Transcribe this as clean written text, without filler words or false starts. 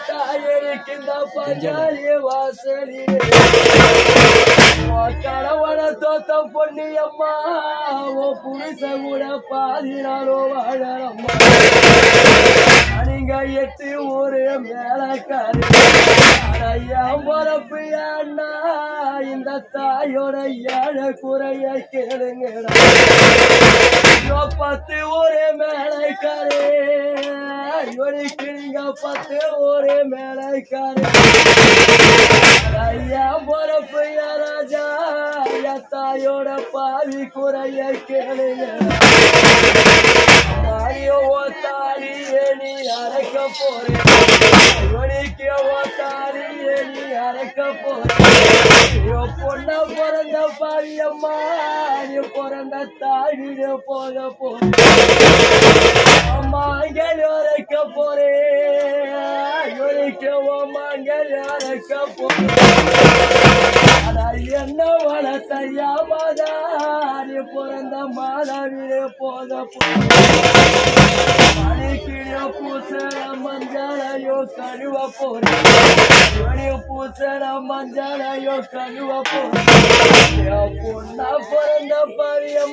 தாயரிக்கின்ற பஞ்சாலி வாசலிலே கணவன தோத்த பொண்ணி அம்மா ஓ புருஷ கூட பாதினாரோ வாழறம்மா நீங்க எட்டு ஊரு மேலக்காரு என் பொறப்பு அண்ணா இந்த தாயோட ஏழை குறைய கேளுங்கடா 10 ஊரே மேலைக்காரு இவனுக்கு நீங்க 10 ஊரே மேலைக்காரு என் பொறப்பு ராஜா என் தாயோட பாவி குறைய கேளுங்க தாலியே நீ அரைக்க போறேன் இவனுக்கு தாலியே நீ அரைக்க போறேன் பொண்ண பிறந்த பாவியம்மா நீ பிறந்த தாடிய போக போறேன் மாங்கல் அரைக்க போறேன் இவனுக்கு மாங்கல் அரைக்க போறேன் என்ன வளர்த்தையா மாதா நீ பிறந்த மாதாவிலே போக போறேன் பூசண மஞ்சளையோ கழுவ போறேன் பூசண மஞ்சளையோ கழுவ போறேன் பொண்ணா பிறந்த பரியம்